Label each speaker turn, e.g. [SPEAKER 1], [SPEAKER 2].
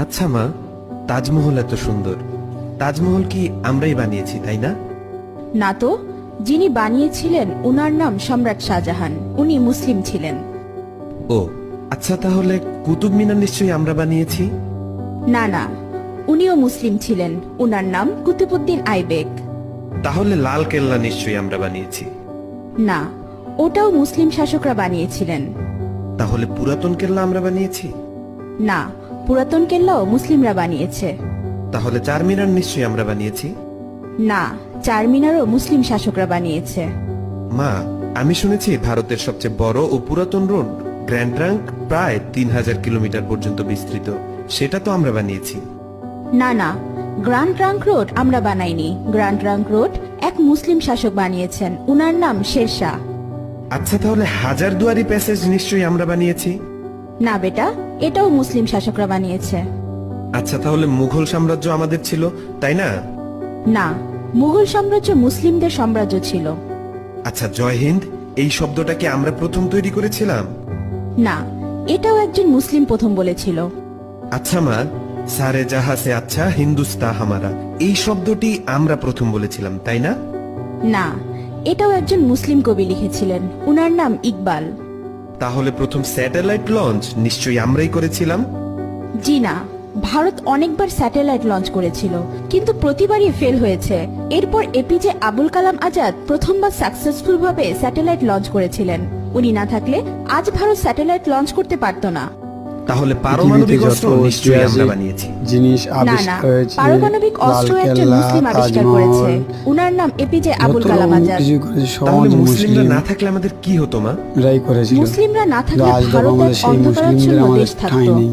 [SPEAKER 1] আচ্ছা মা, তাজমহল এত সুন্দর, তাজমহল কি আমরাই বানিয়েছি তাই না?
[SPEAKER 2] না তো, যিনি বানিয়েছিলেন উনার নাম সম্রাট শাহজাহান, উনি মুসলিম ছিলেন।
[SPEAKER 1] ও আচ্ছা, তাহলে কুতুব মিনার নিশ্চয়ই আমরা বানিয়েছি।
[SPEAKER 2] না না, উনিও মুসলিম ছিলেন, উনার নাম কুতুবউদ্দিন আইবেক।
[SPEAKER 1] তাহলে লাল কেল্লা নিশ্চয়ই আমরা বানিয়েছি।
[SPEAKER 2] না, ওটাও মুসলিম শাসকরা বানিয়েছিলেন।
[SPEAKER 1] তাহলে পুরাতন কেল্লা আমরা বানিয়েছি।
[SPEAKER 2] না, পুরাতন কেল্লাও মুসলিমরা বানিয়েছে।
[SPEAKER 1] তাহলে চারমিনার নিশ্চয়ই আমরা বানিয়েছি।
[SPEAKER 2] না, চারমিনারও মুসলিম শাসকরা বানিয়েছে।
[SPEAKER 1] মা, আমি শুনেছি ভারতের সবচেয়ে বড় ও পুরাতন রোড গ্র্যান্ড ট্রাঙ্ক প্রায় 3000 কিলোমিটার পর্যন্ত বিস্তৃত, সেটা তো আমরা বানিয়েছি।
[SPEAKER 2] না না, গ্র্যান্ড ট্রাঙ্ক রোড আমরা বানাইনি। গ্র্যান্ড ট্রাঙ্ক রোড এক মুসলিম শাসক বানিয়েছেন, উনার নাম শেরশাহ।
[SPEAKER 1] আচ্ছা, তাহলে হাজারদুয়ারি প্যাসেজ নিশ্চয়ই আমরা বানিয়েছি।
[SPEAKER 2] না বেটা, এটাও মুসলিম শাসকরা বানিয়েছে।
[SPEAKER 1] আচ্ছা, তাহলে মুঘল সাম্রাজ্য আমাদের ছিল তাই না?
[SPEAKER 2] না, মুঘল সাম্রাজ্য মুসলিমদের সাম্রাজ্য ছিল।
[SPEAKER 1] আচ্ছা, জয় হিন্দ এই শব্দটা কি আমরা প্রথম তৈরি করেছিলাম?
[SPEAKER 2] না, এটাও একজন মুসলিম প্রথম বলেছিল।
[SPEAKER 1] আচ্ছা মা, সারে জাহা সে আচ্ছা হিন্দুস্তা হামারা এই শব্দটি আমরা প্রথম বলেছিলাম তাই না?
[SPEAKER 2] না, এটাও একজন মুসলিম কবি লিখেছিলেন, উনার নাম ইকবাল।
[SPEAKER 1] তাহলে প্রথম স্যাটেলাইট লঞ্চ নিশ্চয়ই আমরাই করেছিলাম।
[SPEAKER 2] জি না, ভারত অনেকবার স্যাটেলাইট লঞ্চ করেছিল, কিন্তু প্রতিবারই ফেল হয়েছে। এরপর এপিজে আবুল কালাম আজাদ প্রথমবার সাকসেসফুল ভাবে স্যাটেলাইট লঞ্চ করেছিলেন। উনি না থাকলে আজ ভারত স্যাটেলাইট লঞ্চ করতে পারত না।
[SPEAKER 1] তাহলে পারমাণবিক অস্ত্র নিশ্চয়ই আমরা বানিয়েছি।
[SPEAKER 3] জিনিস
[SPEAKER 2] না
[SPEAKER 3] আবিষ্কার
[SPEAKER 2] না,
[SPEAKER 3] হয়েছে,
[SPEAKER 2] পারমাণবিক অস্ত্র
[SPEAKER 3] লাল
[SPEAKER 2] একজন
[SPEAKER 3] কেল্লা,
[SPEAKER 2] মুসলিম আবিষ্কার
[SPEAKER 3] তাজমহল,
[SPEAKER 2] করেছে, উনার নাম এপিজে আবুল
[SPEAKER 3] যত
[SPEAKER 2] কালাম আজাদ।
[SPEAKER 3] কিছু করেছে
[SPEAKER 1] তাহলে
[SPEAKER 3] সমাজ
[SPEAKER 1] মুসলিমরা না থাকলে আমাদের কি হতো মা?
[SPEAKER 3] মুসলিমরাই করেছিল।
[SPEAKER 2] মুসলিমরা না থাকলে
[SPEAKER 3] আজ দেখো
[SPEAKER 2] ভারত
[SPEAKER 3] আমাদের
[SPEAKER 2] এক
[SPEAKER 3] সেই
[SPEAKER 2] অন্ধকারাচ্ছন্ন
[SPEAKER 3] মুসলিমদের আমাদের
[SPEAKER 2] দেশ
[SPEAKER 3] ঠাঁই
[SPEAKER 2] থাকতো।
[SPEAKER 3] নেই।